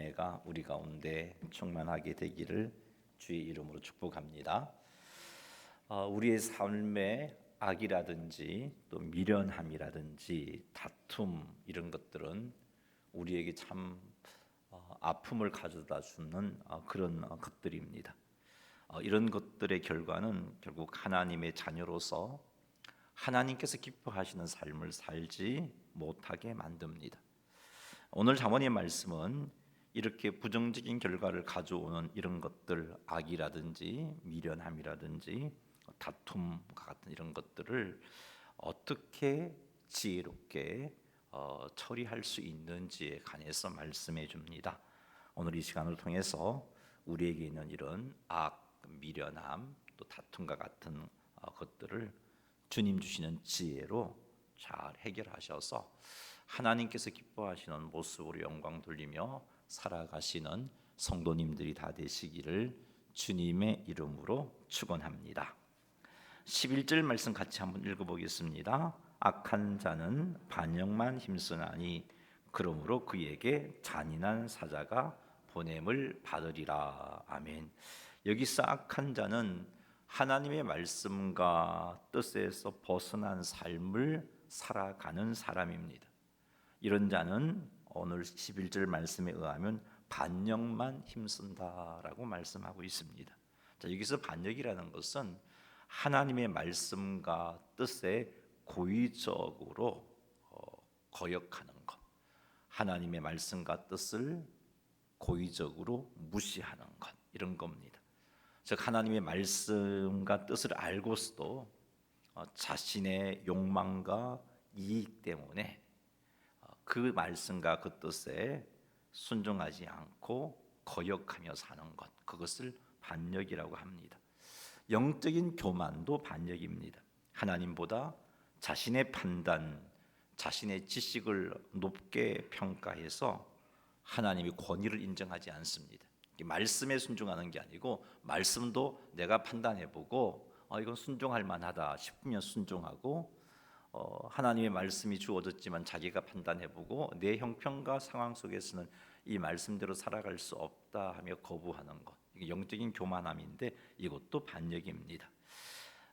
은혜가 우리 가운데 충만하게 되기를 주의 이름으로 축복합니다. 우리의 삶의 악이라든지 또 미련함이라든지 다툼 이런 것들은 우리에게 참 아픔을 가져다 주는 그런 것들입니다. 이런 것들의 결과는 결국 하나님의 자녀로서 하나님께서 기뻐하시는 삶을 살지 못하게 만듭니다. 오늘 잠언의 말씀은 이렇게 부정적인 결과를 가져오는 이런 것들, 악이라든지 미련함이라든지 다툼과 같은 이런 것들을 어떻게 지혜롭게 처리할 수 있는지에 관해서 말씀해 줍니다. 오늘 이 시간을 통해서 우리에게 있는 이런 악, 미련함, 또 다툼과 같은 것들을 주님 주시는 지혜로 잘 해결하셔서 하나님께서 기뻐하시는 모습으로 영광 돌리며 살아가시는 성도님들이 다 되시기를 주님의 이름으로 축원합니다. 11절 말씀 같이 한번 읽어보겠습니다. 악한 자는 반역만 힘쓰나니 그러므로 그에게 잔인한 사자가 보냄을 받으리라. 아멘. 여기서 악한 자는 하나님의 말씀과 뜻에서 벗어난 삶을 살아가는 사람입니다. 이런 자는 오늘 11절 말씀에 의하면 반역만 힘쓴다라고 말씀하고 있습니다. 자, 여기서 반역이라는 것은 하나님의 말씀과 뜻에 고의적으로 거역하는 것, 하나님의 말씀과 뜻을 고의적으로 무시하는 것, 이런 겁니다. 즉 하나님의 말씀과 뜻을 알고서도 자신의 욕망과 이익 때문에 그 말씀과 그 뜻에 순종하지 않고 거역하며 사는 것, 그것을 반역이라고 합니다. 영적인 교만도 반역입니다. 하나님보다 자신의 판단, 자신의 지식을 높게 평가해서 하나님의 권위를 인정하지 않습니다. 말씀에 순종하는 게 아니고 말씀도 내가 판단해보고 이건 순종할 만하다 싶으면 순종하고 하나님의 말씀이 주어졌지만 자기가 판단해보고 내 형편과 상황 속에서는 이 말씀대로 살아갈 수 없다 하며 거부하는 것, 이게 영적인 교만함인데 이것도 반역입니다.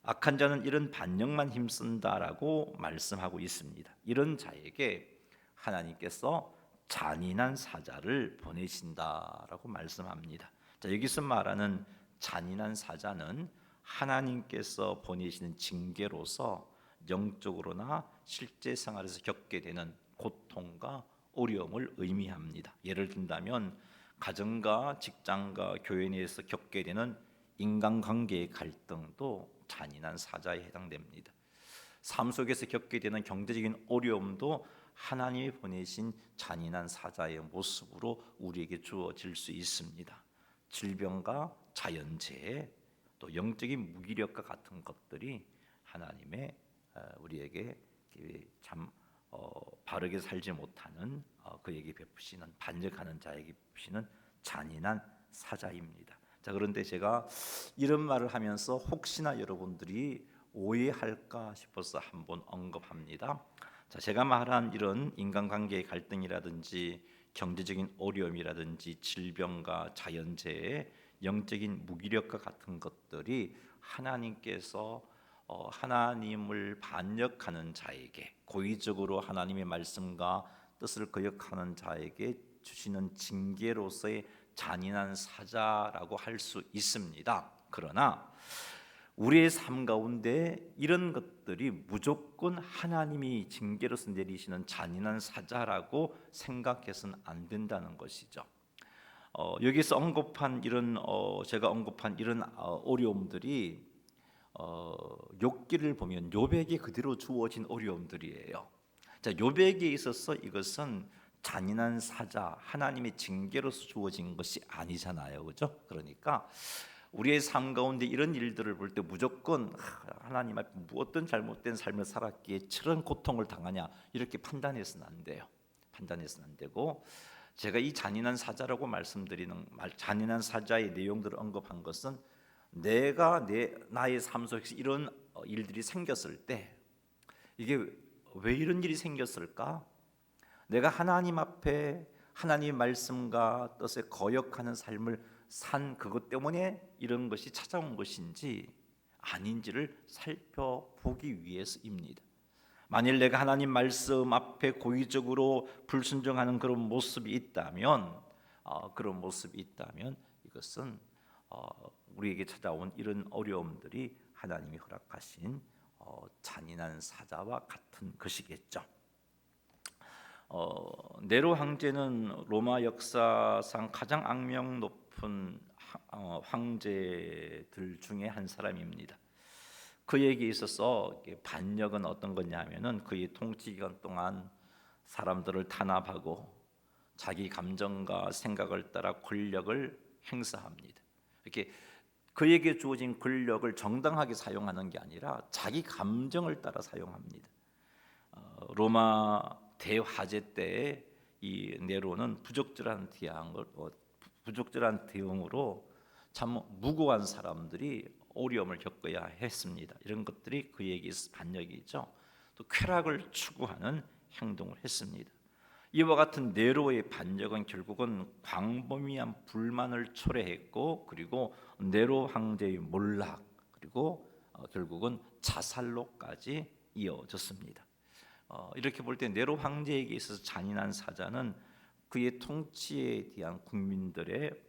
악한 자는 이런 반역만 힘쓴다라고 말씀하고 있습니다. 이런 자에게 하나님께서 잔인한 사자를 보내신다라고 말씀합니다. 자, 여기서 말하는 잔인한 사자는 하나님께서 보내시는 징계로서 영적으로나 실제 생활에서 겪게 되는 고통과 어려움을 의미합니다. 예를 든다면 가정과 직장과 교회 내에서 겪게 되는 인간관계의 갈등도 잔인한 사자에 해당됩니다. 삶 속에서 겪게 되는 경제적인 어려움도 하나님이 보내신 잔인한 사자의 모습으로 우리에게 주어질 수 있습니다. 질병과 자연재해, 또 영적인 무기력과 같은 것들이 하나님의 우리에게 참 바르게 살지 못하는 그에게 베푸시는, 반역하는 자에게 베푸시는 잔인한 사자입니다. 자, 그런데 제가 이런 말을 하면서 혹시나 여러분들이 오해할까 싶어서 한번 언급합니다. 자, 제가 말한 이런 인간관계의 갈등이라든지 경제적인 어려움이라든지 질병과 자연재해, 영적인 무기력과 같은 것들이 하나님께서 하나님을 반역하는 자에게, 고의적으로 하나님의 말씀과 뜻을 거역하는 자에게 주시는 징계로서의 잔인한 사자라고 할 수 있습니다. 그러나 우리의 삶 가운데 이런 것들이 무조건 하나님이 징계로서 내리시는 잔인한 사자라고 생각해서는 안 된다는 것이죠. 여기서 언급한 이런 제가 언급한 이런 어려움들이 욥기를 보면 욥에게 그대로 주어진 어려움들이에요. 자, 욥에게 있어서 이것은 잔인한 사자, 하나님의 징계로서 주어진 것이 아니잖아요, 그렇죠? 그러니까 우리의 삶 가운데 이런 일들을 볼 때 무조건 하나님 앞에 어떤 잘못된 삶을 살았기에 저런 고통을 당하냐 이렇게 판단해서는 안 돼요. 판단해서는 안 되고, 제가 이 잔인한 사자라고 말씀드리는 잔인한 사자의 내용들을 언급한 것은 내가 나의 삶 속에서 이런 일들이 생겼을 때 이게 왜 이런 일이 생겼을까? 내가 하나님 앞에 하나님의 말씀과 뜻에 거역하는 삶을 산 그것 때문에 이런 것이 찾아온 것인지 아닌지를 살펴보기 위해서입니다. 만일 내가 하나님 말씀 앞에 고의적으로 불순종하는 그런 모습이 있다면 이것은 우리에게 찾아온 이런 어려움들이 하나님이 허락하신 잔인한 사자와 같은 것이겠죠. 네로 황제는 로마 역사상 가장 악명 높은 황제들 중에 한 사람입니다. 그에게 있어서 반역은 어떤 거냐면은 그의 통치 기간 동안 사람들을 탄압하고 자기 감정과 생각을 따라 권력을 행사합니다. 이렇게 그에게 주어진 권력을 정당하게 사용하는 게 아니라 자기 감정을 따라 사용합니다. 로마 대화재 때에 이 네로는 부적절한 대응으로 참 무고한 사람들이 어려움을 겪어야 했습니다. 이런 것들이 그에게 반역이죠. 또 쾌락을 추구하는 행동을 했습니다. 이와 같은 네로의 반역은 결국은 광범위한 불만을 초래했고, 그리고 네로 황제의 몰락, 그리고 결국은 자살로까지 이어졌습니다. 이렇게 볼 때 네로 황제에게 있어서 잔인한 사자는 그의 통치에 대한 국민들의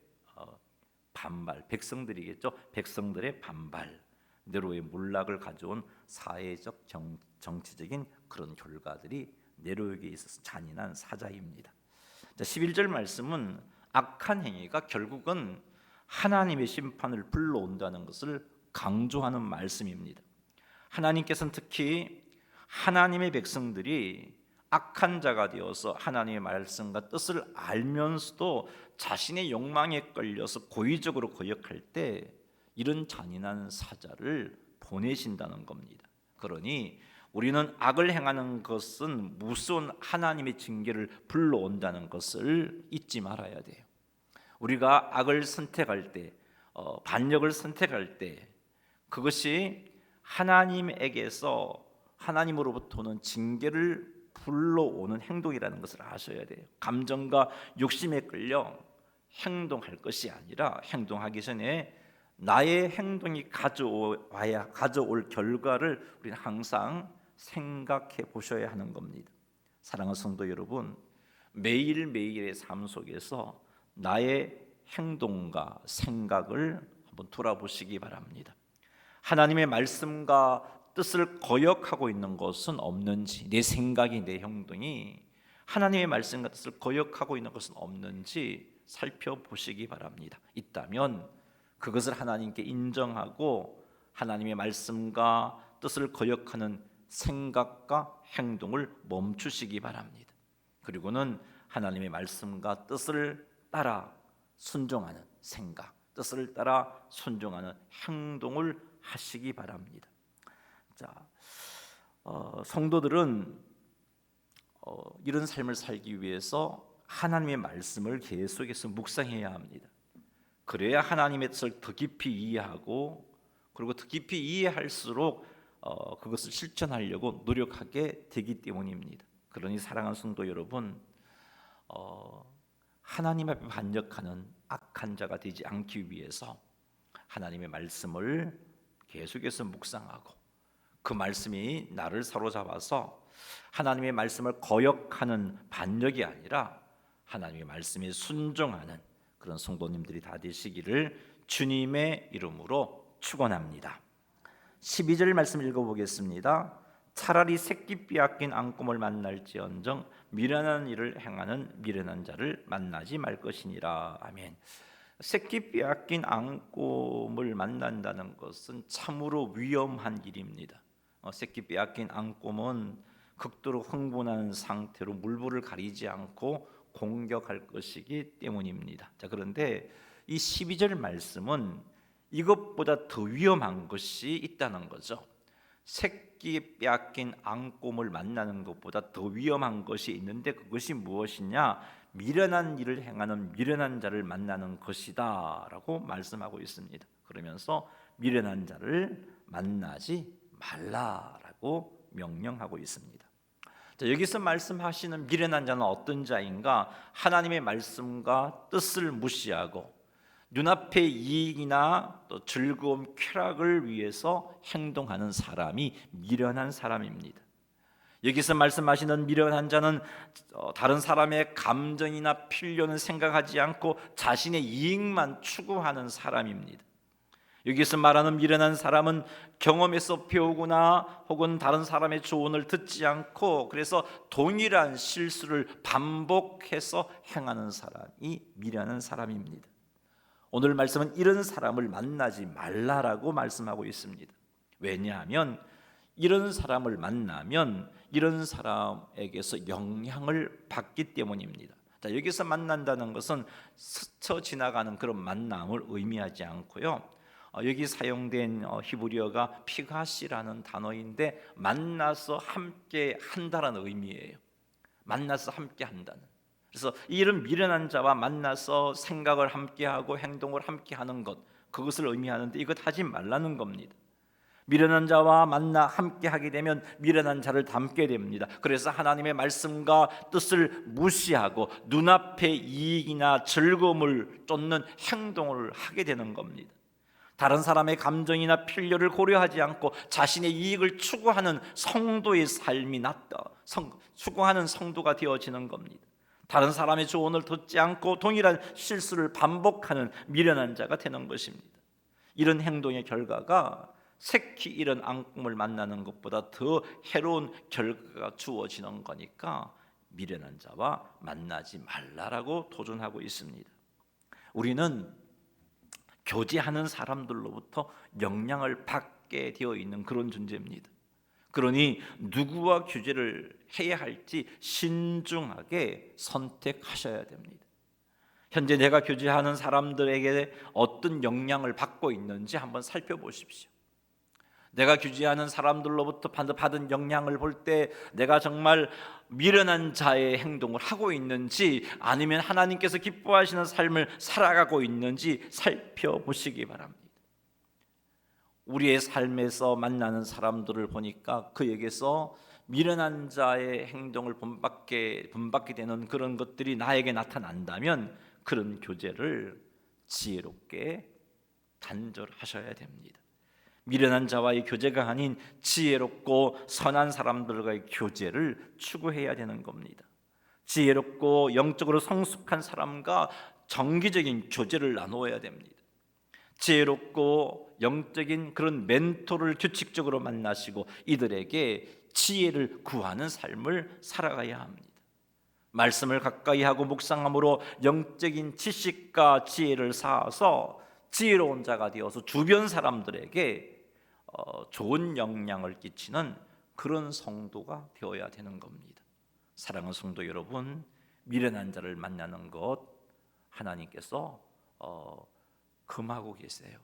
반발, 백성들이겠죠. 백성들의 반발, 네로의 몰락을 가져온 사회적 정치적인 그런 결과들이 네로에게 있어서 잔인한 사자입니다. 11절 말씀은 악한 행위가 결국은 하나님의 심판을 불러온다는 것을 강조하는 말씀입니다. 하나님께서는 특히 하나님의 백성들이 악한 자가 되어서 하나님의 말씀과 뜻을 알면서도 자신의 욕망에 끌려서 고의적으로 거역할 때 이런 잔인한 사자를 보내신다는 겁니다. 그러니 우리는 악을 행하는 것은 무서운 하나님의 징계를 불러온다는 것을 잊지 말아야 돼요. 우리가 악을 선택할 때, 반역을 선택할 때 그것이 하나님으로부터는 징계를 불러오는 행동이라는 것을 아셔야 돼요. 감정과 욕심에 끌려 행동할 것이 아니라 행동하기 전에 나의 행동이 가져올 결과를 우리는 항상 생각해 보셔야 하는 겁니다. 사랑하는 성도 여러분, 매일매일의 삶 속에서 나의 행동과 생각을 한번 돌아보시기 바랍니다. 하나님의 말씀과 뜻을 거역하고 있는 것은 없는지, 내 생각이, 내 행동이 하나님의 말씀과 뜻을 거역하고 있는 것은 없는지 살펴보시기 바랍니다. 있다면 그것을 하나님께 인정하고 하나님의 말씀과 뜻을 거역하는 생각과 행동을 멈추시기 바랍니다. 그리고는 하나님의 말씀과 뜻을 따라 순종하는 생각, 뜻을 따라 순종하는 행동을 하시기 바랍니다. 성도들은 이런 삶을 살기 위해서 하나님의 말씀을 계속해서 묵상해야 합니다. 그래야 하나님의 뜻을 더 깊이 이해하고, 그리고 더 깊이 이해할수록 그것을 실천하려고 노력하게 되기 때문입니다. 그러니 사랑하는 성도 여러분, 하나님 앞에 반역하는 악한 자가 되지 않기 위해서 하나님의 말씀을 계속해서 묵상하고, 그 말씀이 나를 사로잡아서 하나님의 말씀을 거역하는 반역이 아니라 하나님의 말씀에 순종하는 그런 성도님들이 다 되시기를 주님의 이름으로 축원합니다. 12절 말씀 읽어보겠습니다. 차라리 새끼 빼앗긴 앙꿈을 만날지언정 미련한 일을 행하는 미련한 자를 만나지 말 것이니라. 아멘. 새끼 빼앗긴 앙꿈을 만난다는 것은 참으로 위험한 일입니다. 새끼 빼앗긴 앙꿈은 극도로 흥분한 상태로 물불을 가리지 않고 공격할 것이기 때문입니다. 그런데 이 12절 말씀은 이것보다 더 위험한 것이 있다는 거죠. 새끼 빼앗긴 앙꿈을 만나는 것보다 더 위험한 것이 있는데 그것이 무엇이냐? 미련한 일을 행하는 미련한 자를 만나는 것이다 라고 말씀하고 있습니다. 그러면서 미련한 자를 만나지 말라라고 명령하고 있습니다. 자, 여기서 말씀하시는 미련한 자는 어떤 자인가? 하나님의 말씀과 뜻을 무시하고 눈앞의 이익이나 또 즐거움, 쾌락을 위해서 행동하는 사람이 미련한 사람입니다. 여기서 말씀하시는 미련한 자는 다른 사람의 감정이나 필요는 생각하지 않고 자신의 이익만 추구하는 사람입니다. 여기서 말하는 미련한 사람은 경험에서 배우거나 혹은 다른 사람의 조언을 듣지 않고 그래서 동일한 실수를 반복해서 행하는 사람이 미련한 사람입니다. 오늘 말씀은 이런 사람을 만나지 말라라고 말씀하고 있습니다. 왜냐하면 이런 사람을 만나면 이런 사람에게서 영향을 받기 때문입니다. 자, 여기서 만난다는 것은 스쳐 지나가는 그런 만남을 의미하지 않고요. 여기 사용된 히브리어가 피가시라는 단어인데 만나서 함께 한다라는 의미예요. 만나서 함께 한다는. 그래서 이런 미련한 자와 만나서 생각을 함께하고 행동을 함께하는 것, 그것을 의미하는데 이것 하지 말라는 겁니다. 미련한 자와 만나 함께하게 되면 미련한 자를 닮게 됩니다. 그래서 하나님의 말씀과 뜻을 무시하고 눈앞의 이익이나 즐거움을 쫓는 행동을 하게 되는 겁니다. 다른 사람의 감정이나 필요를 고려하지 않고 자신의 이익을 추구하는 성도의 삶이 추구하는 성도가 되어지는 겁니다. 다른 사람의 조언을 듣지 않고 동일한 실수를 반복하는 미련한 자가 되는 것입니다. 이런 행동의 결과가 새끼 잃은 앙금을 만나는 것보다 더 해로운 결과가 주어지는 거니까 미련한 자와 만나지 말라라고 도전하고 있습니다. 우리는 교제하는 사람들로부터 영향을 받게 되어 있는 그런 존재입니다. 그러니 누구와 교제를 해야 할지 신중하게 선택하셔야 됩니다. 현재 내가 교제하는 사람들에게 어떤 영향을 받고 있는지 한번 살펴보십시오. 내가 교제하는 사람들로부터 받은 영향을 볼 때 내가 정말 미련한 자의 행동을 하고 있는지 아니면 하나님께서 기뻐하시는 삶을 살아가고 있는지 살펴보시기 바랍니다. 우리의 삶에서 만나는 사람들을 보니까 그에게서 미련한 자의 행동을 본받게 되는 그런 것들이 나에게 나타난다면 그런 교제를 지혜롭게 단절하셔야 됩니다. 미련한 자와의 교제가 아닌 지혜롭고 선한 사람들과의 교제를 추구해야 되는 겁니다. 지혜롭고 영적으로 성숙한 사람과 정기적인 교제를 나누어야 됩니다. 지혜롭고 영적인 그런 멘토를 규칙적으로 만나시고 이들에게 지혜를 구하는 삶을 살아가야 합니다. 말씀을 가까이 하고 묵상함으로 영적인 지식과 지혜를 쌓아서 지혜로운 자가 되어서 주변 사람들에게 좋은 영향을 끼치는 그런 성도가 되어야 되는 겁니다. 사랑하는 성도 여러분, 미련한 자를 만나는 것 하나님께서 금하고 계세요.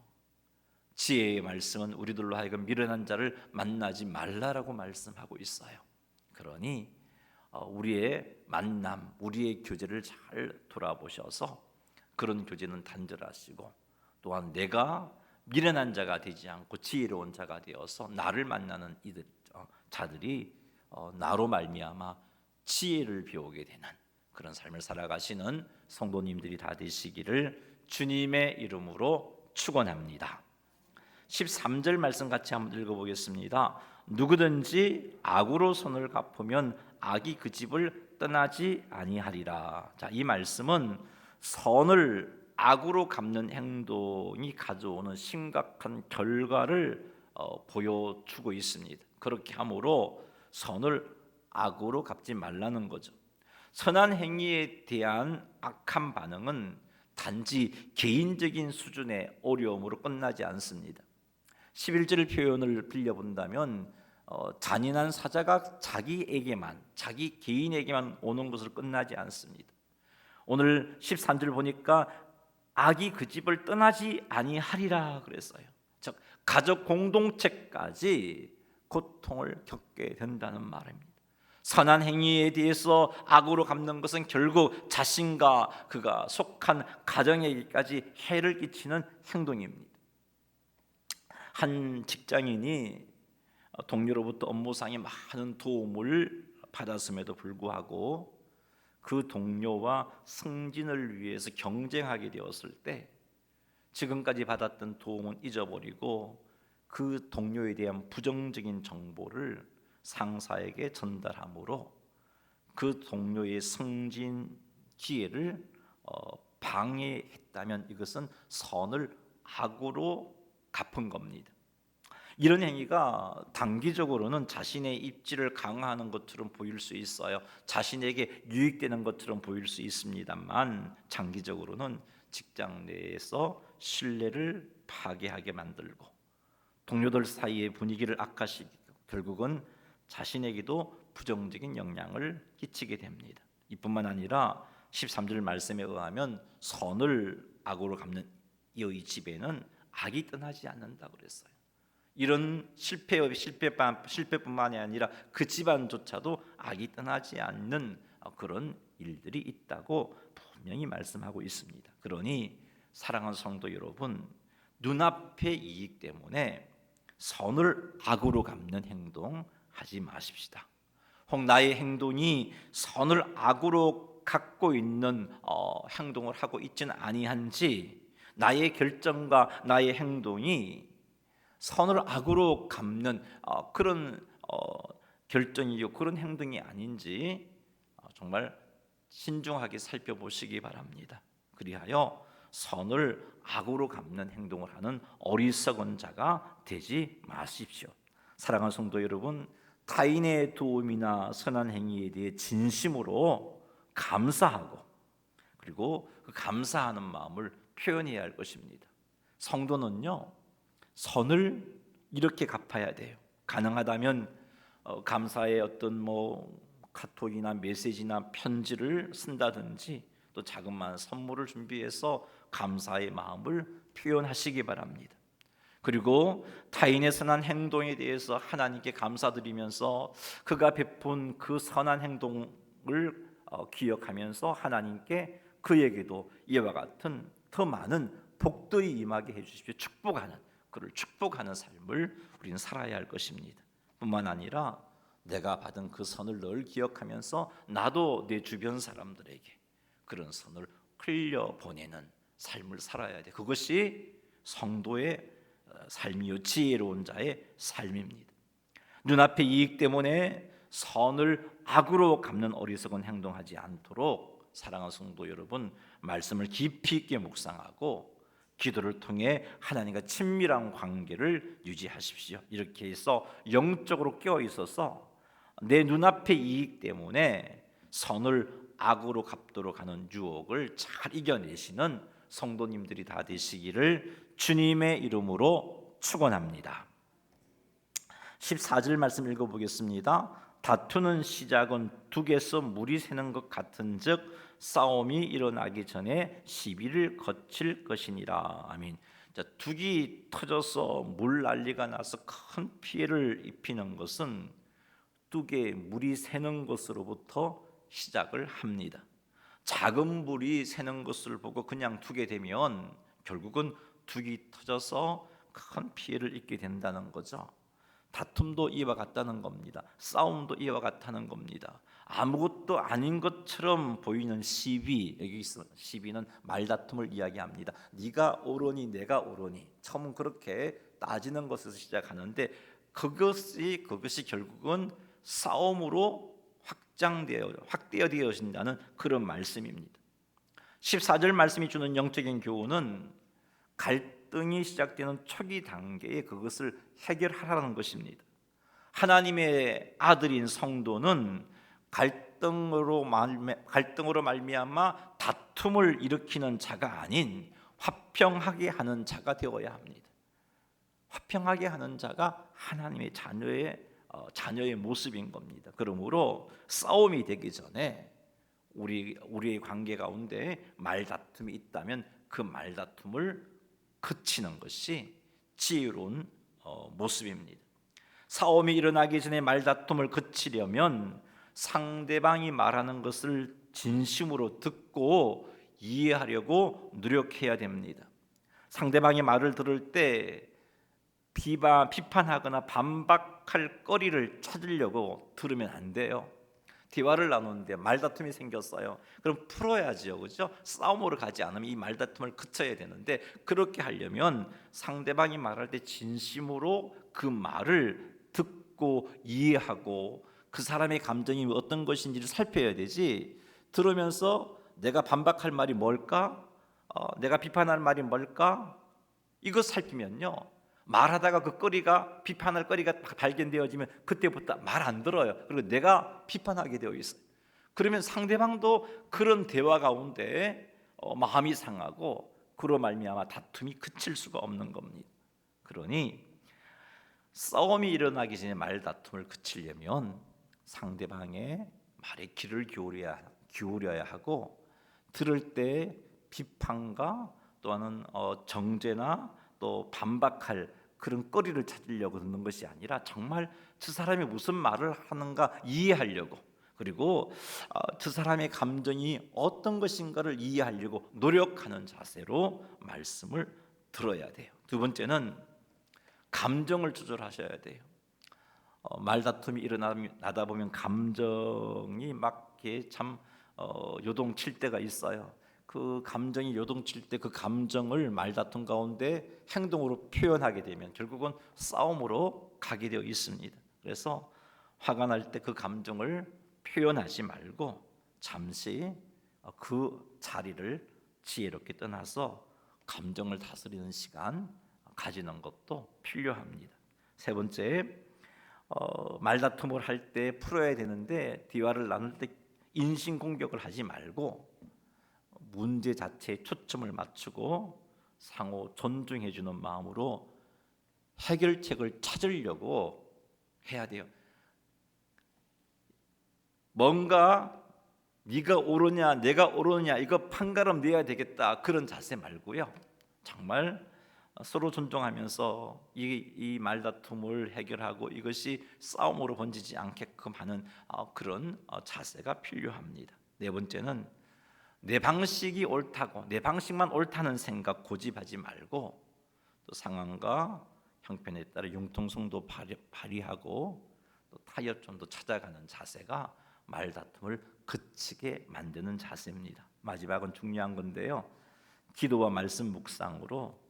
지혜의 말씀은 우리들로 하여금 미련한 자를 만나지 말라라고 말씀하고 있어요. 그러니 우리의 만남, 우리의 교제를 잘 돌아보셔서 그런 교제는 단절하시고 또한 내가 미련한 자가 되지 않고 지혜로운 자가 되어서 나를 만나는 이들 자들이 나로 말미암아 지혜를 배우게 되는 그런 삶을 살아가시는 성도님들이 다 되시기를 주님의 이름으로 축원합니다. 13절 말씀 같이 한번 읽어보겠습니다. 누구든지 악으로 손을 갚으면 악이 그 집을 떠나지 아니하리라. 자, 이 말씀은 선을 악으로 갚는 행동이 가져오는 심각한 결과를 보여주고 있습니다. 그렇게 함으로 선을 악으로 갚지 말라는 거죠. 선한 행위에 대한 악한 반응은 단지 개인적인 수준의 어려움으로 끝나지 않습니다. 11절 표현을 빌려본다면 잔인한 사자가 자기 개인에게만 오는 것으로 끝나지 않습니다. 오늘 13절 보니까 악이 그 집을 떠나지 아니하리라 그랬어요. 즉 가족 공동체까지 고통을 겪게 된다는 말입니다. 선한 행위에 대해서 악으로 갚는 것은 결국 자신과 그가 속한 가정에게까지 해를 끼치는 행동입니다. 한 직장인이 동료로부터 업무상의 많은 도움을 받았음에도 불구하고 그 동료와 승진을 위해서 경쟁하게 되었을 때 지금까지 받았던 도움은 잊어버리고 그 동료에 대한 부정적인 정보를 상사에게 전달함으로 그 동료의 승진 기회를 방해했다면 이것은 선을 악으로 갚은 겁니다. 이런 행위가 단기적으로는 자신의 입지를 강화하는 것처럼 보일 수 있어요. 자신에게 유익되는 것처럼 보일 수 있습니다만 장기적으로는 직장 내에서 신뢰를 파괴하게 만들고 동료들 사이의 분위기를 악화시키고 결국은 자신에게도 부정적인 영향을 끼치게 됩니다. 이뿐만 아니라 13절 말씀에 의하면 선을 악으로 갚는 이의 집에는 악이 떠나지 않는다 그랬어요. 이런 실패뿐만이 아니라 그 집안조차도 악이 떠나지 않는 그런 일들이 있다고 분명히 말씀하고 있습니다. 그러니 사랑하는 성도 여러분, 눈앞의 이익 때문에 선을 악으로 갚는 행동 하지 마십시다. 혹 나의 행동이 선을 악으로 갖고 있는 행동을 하고 있지는 아니한지, 나의 결정과 나의 행동이 선을 악으로 갚는 그런 결정이요 그런 행동이 아닌지 정말 신중하게 살펴보시기 바랍니다. 그리하여 선을 악으로 갚는 행동을 하는 어리석은 자가 되지 마십시오. 사랑하는 성도 여러분, 타인의 도움이나 선한 행위에 대해 진심으로 감사하고 그리고 그 감사하는 마음을 표현해야 할 것입니다. 성도는요, 선을 이렇게 갚아야 돼요. 가능하다면 감사의 어떤 카톡이나 메시지나 편지를 쓴다든지 또 자그마한 선물을 준비해서 감사의 마음을 표현하시기 바랍니다. 그리고 타인의 선한 행동에 대해서 하나님께 감사드리면서 그가 베푼 그 선한 행동을 기억하면서 하나님께 그에게도 이와 같은 더 많은 복들이 임하게 해주십시오. 그를 축복하는 삶을 우리는 살아야 할 것입니다. 뿐만 아니라 내가 받은 그 선을 늘 기억하면서 나도 내 주변 사람들에게 그런 선을 흘려보내는 삶을 살아야 돼. 그것이 성도의 삶이요 지혜로운 자의 삶입니다. 눈앞의 이익 때문에 선을 악으로 갚는 어리석은 행동하지 않도록 사랑하는 성도 여러분, 말씀을 깊이 있게 묵상하고 기도를 통해 하나님과 친밀한 관계를 유지하십시오. 이렇게 해서 영적으로 깨어 있어서 내 눈앞의 이익 때문에 선을 악으로 갚도록 하는 유혹을 잘 이겨내시는 성도님들이 다 되시기를 주님의 이름으로 축원합니다. 14절 말씀 읽어보겠습니다. 다투는 시작은 둑에서 물이 새는 것 같은즉 싸움이 일어나기 전에 시비를 거칠 것이니라. 아멘. 자, 둑이 터져서 물 난리가 나서 큰 피해를 입히는 것은 둑에 물이 새는 것으로부터 시작을 합니다. 작은 물이 새는 것을 보고 그냥 두게 되면 결국은 둑이 터져서 큰 피해를 입게 된다는 거죠. 다툼도 이와 같다는 겁니다. 싸움도 이와 같다는 겁니다. 아무것도 아닌 것처럼 보이는 시비, 여기 있어. 시비는 말다툼을 이야기합니다. 네가 옳으니 내가 옳으니, 처음은 그렇게 따지는 것에서 시작하는데 그것이 결국은 싸움으로 확대되어진다는 그런 말씀입니다. 14절 말씀이 주는 영적인 교훈은 갈등이 시작되는 초기 단계에 그것을 해결하라는 것입니다. 하나님의 아들인 성도는 갈등으로 말미암아 다툼을 일으키는 자가 아닌 화평하게 하는 자가 되어야 합니다. 화평하게 하는 자가 하나님의 자녀의 모습인 겁니다. 그러므로 싸움이 되기 전에 우리의 관계 가운데 말다툼이 있다면 그 말다툼을 그치는 것이 지혜로운 모습입니다. 싸움이 일어나기 전에 말다툼을 그치려면 상대방이 말하는 것을 진심으로 듣고 이해하려고 노력해야 됩니다. 상대방의 말을 들을 때 비판하거나 반박할 거리를 찾으려고 들으면 안 돼요. 대화를 나누는데 말다툼이 생겼어요. 그럼 풀어야지요, 그렇죠? 싸움으로 가지 않으면 이 말다툼을 그쳐야 되는데, 그렇게 하려면 상대방이 말할 때 진심으로 그 말을 듣고 이해하고 그 사람의 감정이 어떤 것인지를 살펴야 되지, 들으면서 내가 반박할 말이 뭘까? 내가 비판할 말이 뭘까? 이거 살피면요, 말하다가 그 거리가, 비판할 거리가 발견되어지면 그때부터 말 안 들어요. 그리고 내가 비판하게 되어 있어요. 그러면 상대방도 그런 대화 가운데 마음이 상하고 그로 말미암아 다툼이 그칠 수가 없는 겁니다. 그러니 싸움이 일어나기 전에 말다툼을 그치려면 상대방의 말에 귀를 기울여야 하고, 들을 때 비판과 또는 정죄나 또 반박할 그런 거리를 찾으려고 듣는 것이 아니라 정말 저 사람이 무슨 말을 하는가 이해하려고, 그리고 저 사람의 감정이 어떤 것인가를 이해하려고 노력하는 자세로 말씀을 들어야 돼요. 두 번째는 감정을 조절하셔야 돼요. 말다툼이 일어나다 보면 감정이 막 이렇게 참 요동칠 때가 있어요. 그 감정이 요동칠 때 그 감정을 말다툼 가운데 행동으로 표현하게 되면 결국은 싸움으로 가게 되어 있습니다. 그래서 화가 날 때 그 감정을 표현하지 말고 잠시 그 자리를 지혜롭게 떠나서 감정을 다스리는 시간 가지는 것도 필요합니다. 세 번째, 말다툼을 할 때 풀어야 되는데, 대화를 나눌 때 인신공격을 하지 말고 문제 자체에 초점을 맞추고 상호 존중해 주는 마음으로 해결책을 찾으려고 해야 돼요. 뭔가 네가 옳으냐 내가 옳으냐 이거 판가름 내야 되겠다, 그런 자세 말고요, 정말 서로 존중하면서 이 말다툼을 해결하고 이것이 싸움으로 번지지 않게끔 하는 그런 자세가 필요합니다. 네 번째는 내 방식이 옳다고, 내 방식만 옳다는 생각 고집하지 말고, 또 상황과 형편에 따라 융통성도 발휘하고 또 타협점도 찾아가는 자세가 말다툼을 그치게 만드는 자세입니다. 마지막은 중요한 건데요, 기도와 말씀 묵상으로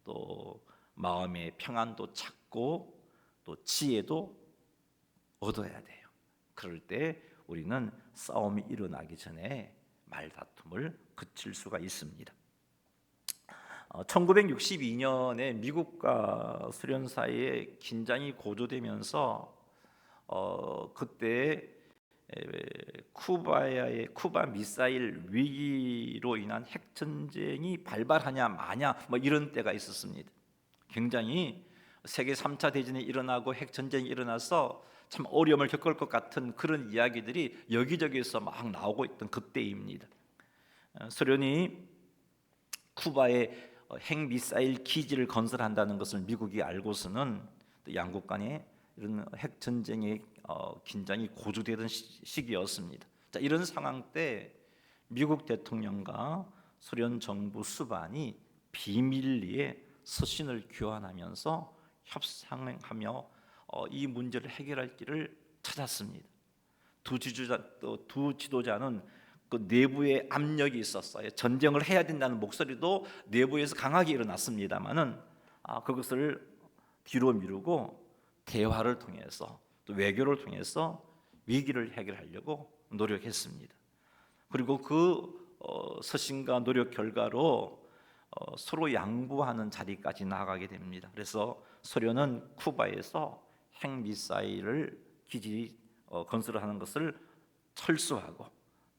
또 마음의 평안도 찾고 또 지혜도 얻어야 돼요. 그럴 때 우리는 싸움이 일어나기 전에 말다툼을 그칠 수가 있습니다. 1962년에 미국과 소련 사이에 긴장이 고조되면서 그때 쿠바 미사일 위기로 인한 핵 전쟁이 발발하냐 마냐 뭐 이런 때가 있었습니다. 굉장히 세계 3차 대전이 일어나고 핵 전쟁이 일어나서 참 어려움을 겪을 것 같은 그런 이야기들이 여기저기에서 막 나오고 있던 그때입니다. 소련이 쿠바에 핵 미사일 기지를 건설한다는 것을 미국이 알고서는 또 양국 간에 이런 핵 전쟁의 긴장이 고조되던 시기였습니다. 자, 이런 상황 때 미국 대통령과 소련 정부 수반이 비밀리에 서신을 교환하면서 협상하며 이 문제를 해결할 길을 찾았습니다. 두 지도자는 그 내부에 압력이 있었어요. 전쟁을 해야 된다는 목소리도 내부에서 강하게 일어났습니다만은 그것을 뒤로 미루고 대화를 통해서 또 외교를 통해서 위기를 해결하려고 노력했습니다. 그리고 그 서신과 노력 결과로 서로 양보하는 자리까지 나아가게 됩니다. 그래서 소련은 쿠바에서 핵미사일을 기지 건설을 하는 것을 철수하고,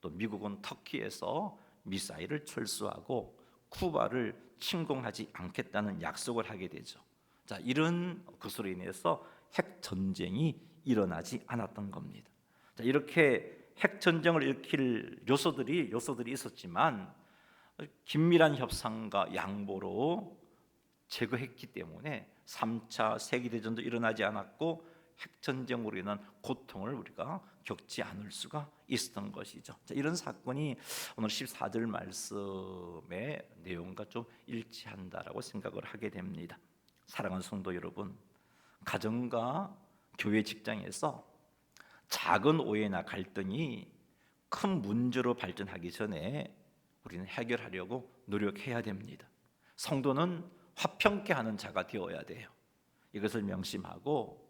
또 미국은 터키에서 미사일을 철수하고 쿠바를 침공하지 않겠다는 약속을 하게 되죠. 자, 이런 것으로 인해서 핵 전쟁이 일어나지 않았던 겁니다. 자, 이렇게 핵 전쟁을 일으킬 요소들이 있었지만 긴밀한 협상과 양보로 제거했기 때문에 3차 세계대전도 일어나지 않았고 핵 전쟁으로 인한 고통을 우리가 겪지 않을 수가 있었던 것이죠. 자, 이런 사건이 오늘 14절 말씀의 내용과 좀 일치한다라고 생각을 하게 됩니다. 사랑하는 성도 여러분, 가정과 교회, 직장에서 작은 오해나 갈등이 큰 문제로 발전하기 전에 우리는 해결하려고 노력해야 됩니다. 성도는 화평케 하는 자가 되어야 돼요. 이것을 명심하고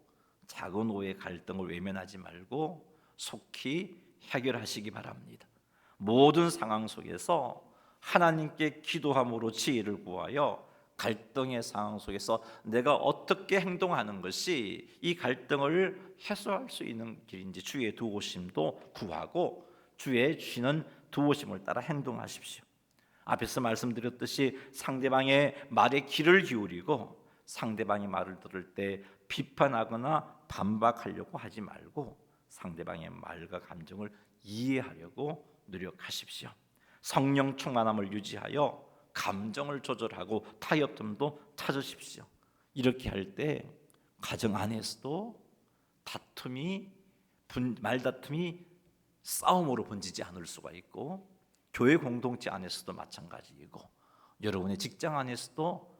작은 오해 갈등을 외면하지 말고 속히 해결하시기 바랍니다. 모든 상황 속에서 하나님께 기도함으로 지혜를 구하여 갈등의 상황 속에서 내가 어떻게 행동하는 것이 이 갈등을 해소할 수 있는 길인지 주의 도우심도 구하고 주의 주시는 도우심을 따라 행동하십시오. 앞에서 말씀드렸듯이 상대방의 말에 귀를 기울이고 상대방의 말을 들을 때 비판하거나 반박하려고 하지 말고 상대방의 말과 감정을 이해하려고 노력하십시오. 성령 충만함을 유지하여 감정을 조절하고 타협점도 찾으십시오. 이렇게 할 때 가정 안에서도 말다툼이 싸움으로 번지지 않을 수가 있고 교회 공동체 안에서도 마찬가지이고 여러분의 직장 안에서도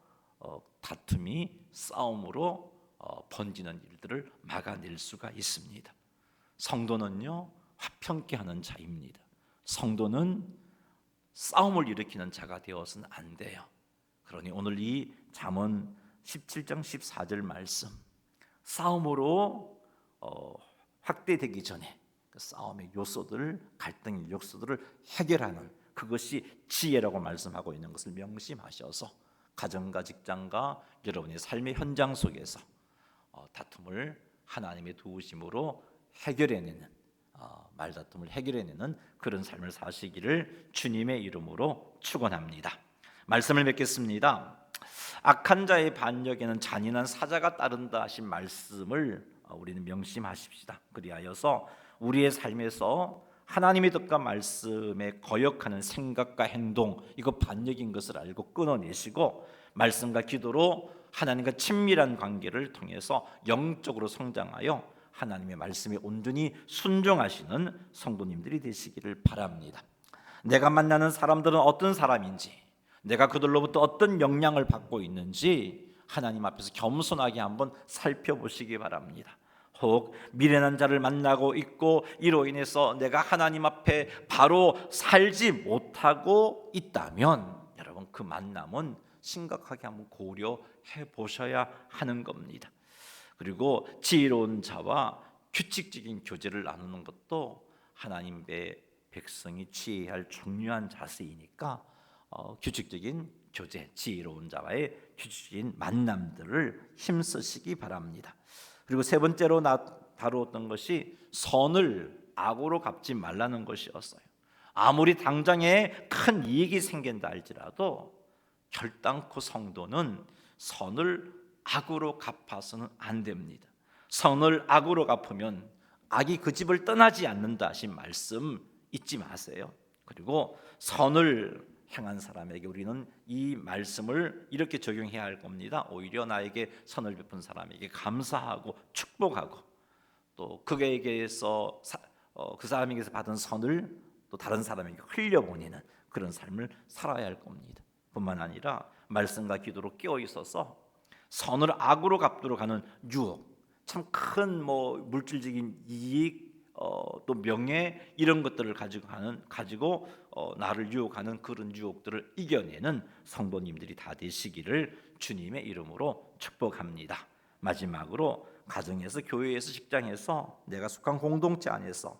다툼이 싸움으로 번지는 일들을 막아낼 수가 있습니다. 성도는요 화평케 하는 자입니다. 성도는 싸움을 일으키는 자가 되어서는 안 돼요. 그러니 오늘 이 잠언 17장 14절 말씀 싸움으로 확대되기 전에 그 싸움의 요소들을 갈등의 요소들을 해결하는 그것이 지혜라고 말씀하고 있는 것을 명심하셔서 가정과 직장과 여러분의 삶의 현장 속에서 다툼을 하나님의 도우심으로 해결해내는 말다툼을 해결해내는 그런 삶을 사시기를 주님의 이름으로 축원합니다. 말씀을 맺겠습니다. 악한 자의 반역에는 잔인한 사자가 따른다 하신 말씀을 우리는 명심하십시다. 그리하여서 우리의 삶에서 하나님의 뜻과 말씀에 거역하는 생각과 행동 이거 반역인 것을 알고 끊어내시고 말씀과 기도로 하나님과 친밀한 관계를 통해서 영적으로 성장하여 하나님의 말씀에 온전히 순종하시는 성도님들이 되시기를 바랍니다. 내가 만나는 사람들은 어떤 사람인지 내가 그들로부터 어떤 영향을 받고 있는지 하나님 앞에서 겸손하게 한번 살펴보시기 바랍니다. 혹 미련한 자를 만나고 있고 이로 인해서 내가 하나님 앞에 바로 살지 못하고 있다면 여러분 그 만남은 심각하게 한번 고려해 보셔야 하는 겁니다. 그리고 지혜로운 자와 규칙적인 교제를 나누는 것도 하나님의 백성이 취해야 할 중요한 자세이니까 규칙적인 교제, 지혜로운 자와의 규칙적인 만남들을 힘쓰시기 바랍니다. 그리고 세 번째로 다루었던 것이 선을 악으로 갚지 말라는 것이었어요. 아무리 당장에 큰 이익이 생긴다 할지라도 결단코 성도는 선을 악으로 갚아서는 안 됩니다. 선을 악으로 갚으면 악이 그 집을 떠나지 않는다 하신 말씀 잊지 마세요. 그리고 선을 행한 사람에게 우리는 이 말씀을 이렇게 적용해야 할 겁니다. 오히려 나에게 선을 베푼 사람에게 감사하고 축복하고 또 그에게서 그 사람에게서 받은 선을 또 다른 사람에게 흘려보내는 그런 삶을 살아야 할 겁니다. 뿐만 아니라 말씀과 기도로 깨어 있어서 선을 악으로 갚도록 하는 유혹, 참 큰 물질적인 이익, 또 명예 이런 것들을 가지고 나를 유혹하는 그런 유혹들을 이겨내는 성도님들이 다 되시기를 주님의 이름으로 축복합니다. 마지막으로 가정에서, 교회에서, 직장에서 내가 속한 공동체 안에서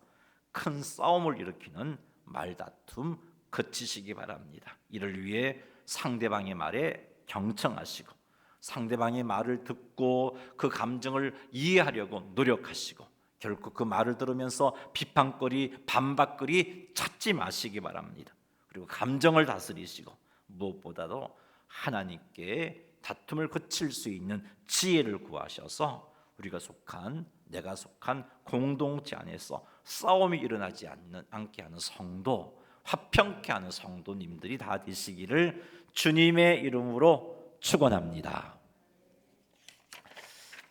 큰 싸움을 일으키는 말다툼 그치시기 바랍니다. 이를 위해 상대방의 말에 경청하시고 상대방의 말을 듣고 그 감정을 이해하려고 노력하시고 결국 그 말을 들으면서 비판거리, 반박거리 찾지 마시기 바랍니다. 그리고 감정을 다스리시고 무엇보다도 하나님께 다툼을 그칠 수 있는 지혜를 구하셔서 내가 속한 공동체 안에서 싸움이 일어나지 않게 하는 성도, 화평케 하는 성도님들이 다 되시기를 주님의 이름으로 축원합니다.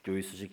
교회 수식